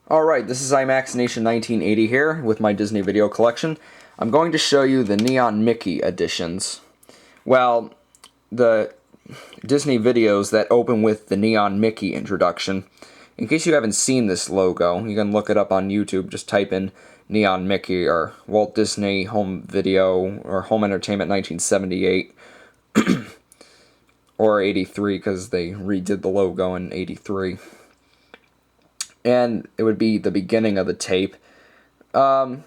Alright, this is IMAX Nation 1980 here with my Disney video collection. I'm going to show you the Neon Mickey editions. Well, the Disney videos that open with the Neon Mickey introduction. In case you haven't seen this logo, you can look it up on YouTube. Just type in Neon Mickey or Walt Disney Home Video or Home Entertainment 1978 or 83 because they redid the logo in 83. And it would be the beginning of the tape. A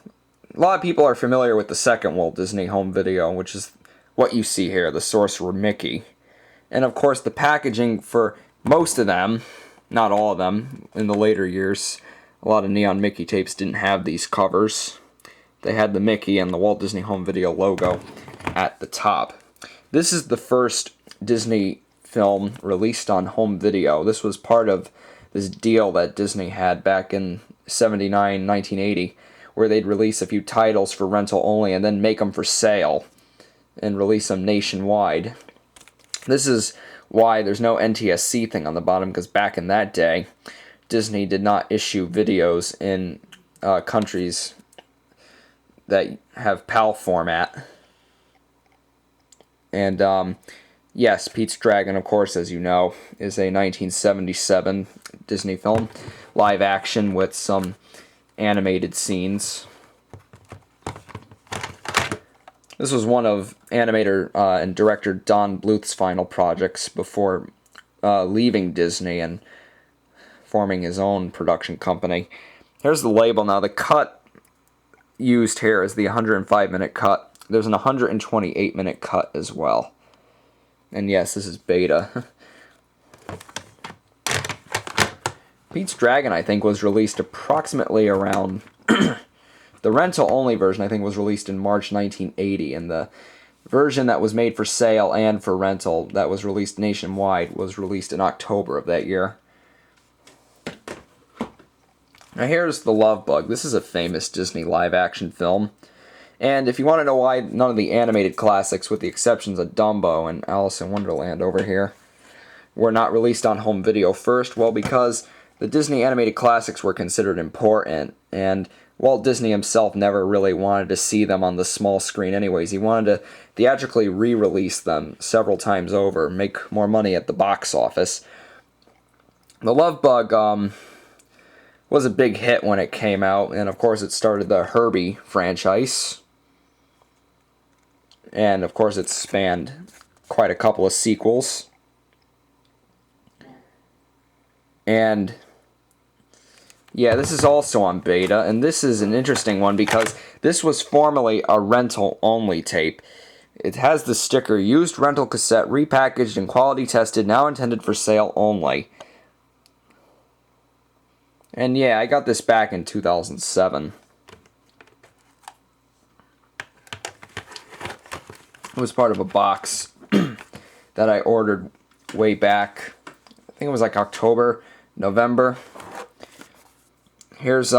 lot of people are familiar with the second Walt Disney Home Video, which is what you see here, the Sorcerer Mickey. And of course the packaging for most of them, not all of them, in the later years, a lot of Neon Mickey tapes didn't have these covers. They had the Mickey and the Walt Disney Home Video logo at the top. This is the first Disney film released on home video. This was part of this deal that Disney had back in 79, 1980, where they'd release a few titles for rental only and then make them for sale and release them nationwide. This is why there's no NTSC thing on the bottom, because back in that day, Disney did not issue videos in countries that have PAL format. And yes, Pete's Dragon, of course, as you know, is a 1977 Disney film, live action with some animated scenes. This was one of animator and director Don Bluth's final projects before leaving Disney and forming his own production company. Here's the label now. The cut used here is the 105-minute cut. There's an 128-minute cut as well. And yes, this is beta. Pete's Dragon, I think, was released approximately around... The rental-only version, I think, was released in March 1980, and the version that was made for sale and for rental that was released nationwide was released in October of that year. Now here's the Lovebug. This is a famous Disney live-action film. And if you want to know why none of the animated classics, with the exceptions of Dumbo and Alice in Wonderland over here, were not released on home video first, well, because the Disney animated classics were considered important, and Walt Disney himself never really wanted to see them on the small screen anyways. He wanted to theatrically re-release them several times over, make more money at the box office. The Lovebug was a big hit when it came out, and of course it started the Herbie franchise. And of course it spanned quite a couple of sequels. And yeah, this is also on beta, and this is an interesting one because this was formerly a rental-only tape. It has the sticker, used rental cassette, repackaged and quality tested, now intended for sale only. And yeah, I got this back in 2007. It was part of a box that I ordered way back. I think it was like October, November. Here's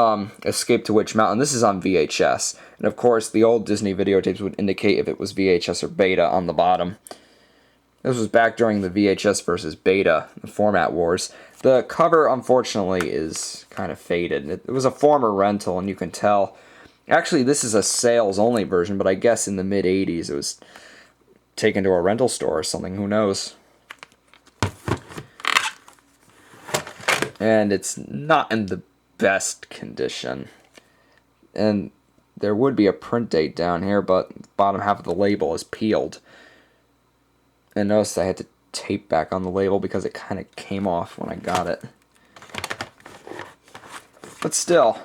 Escape to Witch Mountain. This is on VHS. And of course, the old Disney videotapes would indicate if it was VHS or beta on the bottom. This was back during the VHS versus beta format wars. The cover, unfortunately, is kind of faded. It was a former rental, and you can tell. Actually, this is a sales-only version, but I guess in the mid-'80s it was taken to a rental store or something. Who knows? And it's not in the best condition. And there would be a print date down here, but the bottom half of the label is peeled. And notice I had to tape back on the label because it kind of came off when I got it. But still.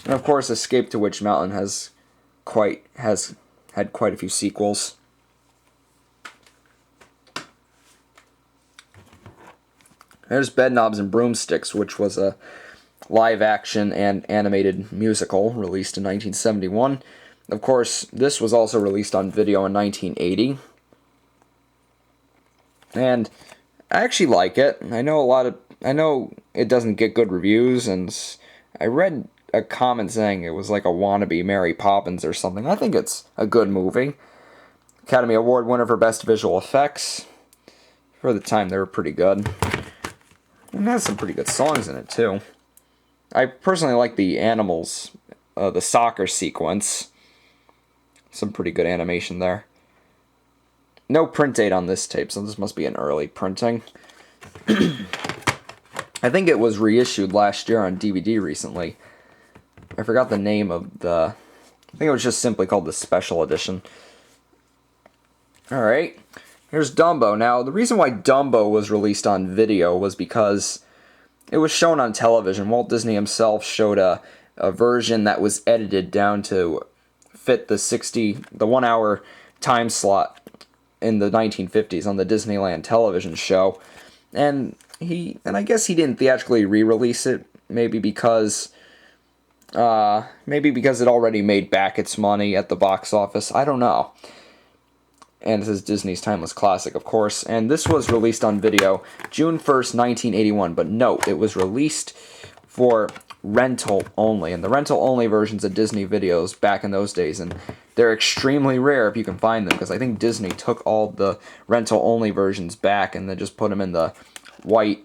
And of course, Escape to Witch Mountain has had quite a few sequels. There's Bedknobs and Broomsticks, which was a live-action and animated musical released in 1971. Of course, this was also released on video in 1980. And I actually like it. I know it doesn't get good reviews, and I read a comment saying it was like a wannabe Mary Poppins or something. I think it's a good movie. Academy Award winner for Best Visual Effects. For the time, they were pretty good. And it has some pretty good songs in it, too. I personally like the animals, the soccer sequence. Some pretty good animation there. No print date on this tape, so this must be an early printing. I think it was reissued last year on DVD recently. I forgot the name of the... I think it was just simply called the Special Edition. Alright, here's Dumbo. Now, the reason why Dumbo was released on video was because it was shown on television. Walt Disney himself showed a version that was edited down to fit the 1 hour time slot in the 1950s on the Disneyland television show. And I guess he didn't theatrically re-release it, maybe because it already made back its money at the box office. I don't know. And this is Disney's timeless classic, of course. And this was released on video June 1st, 1981. But note, it was released for rental only. And the rental only versions of Disney videos back in those days, and they're extremely rare if you can find them, because I think Disney took all the rental only versions back and then just put them in the white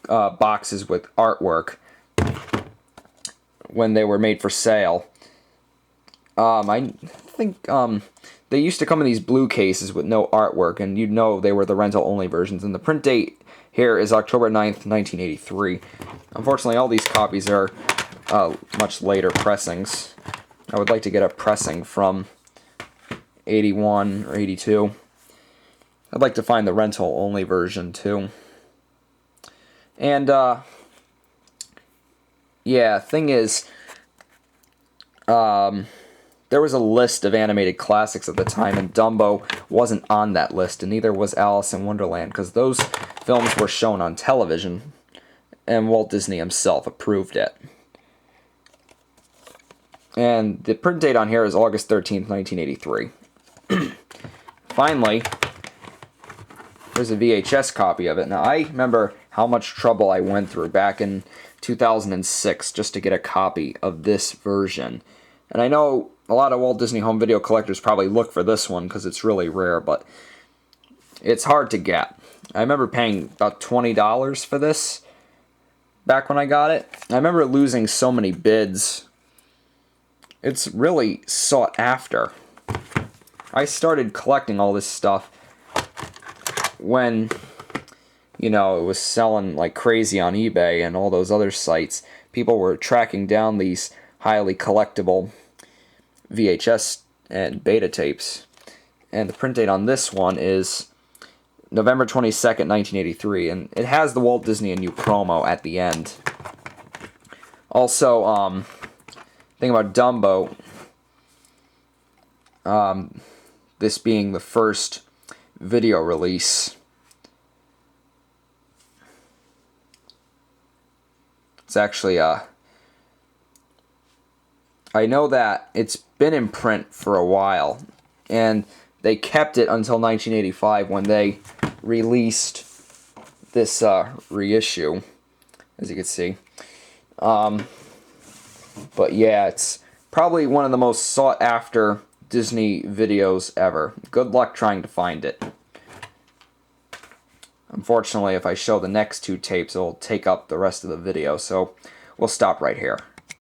boxes with artwork when they were made for sale. I think they used to come in these blue cases with no artwork, and you'd know they were the rental-only versions. And the print date here is October 9th, 1983. Unfortunately, all these copies are much later pressings. I would like to get a pressing from 81 or 82. I'd like to find the rental-only version, too. And, yeah, thing is, there was a list of animated classics at the time, and Dumbo wasn't on that list, and neither was Alice in Wonderland, because those films were shown on television, and Walt Disney himself approved it. And the print date on here is August 13th, 1983. Finally, there's a VHS copy of it. Now, I remember how much trouble I went through back in 2006 just to get a copy of this version. And I know a lot of Walt Disney Home Video collectors probably look for this one because it's really rare, but it's hard to get. I remember paying about $20 for this back when I got it. I remember losing so many bids. It's really sought after. I started collecting all this stuff when, you know, it was selling like crazy on eBay and all those other sites. People were tracking down these highly collectible VHS and beta tapes. And the print date on this one is November 22nd, 1983, and it has the Walt Disney and You promo at the end. Also, thing about Dumbo, this being the first video release, it's actually, I know that it's been in print for a while, and they kept it until 1985 when they released this reissue, as you can see. But yeah, it's probably one of the most sought after Disney videos ever. Good luck trying to find it. Unfortunately, if I show the next two tapes, it'll take up the rest of the video, so we'll stop right here.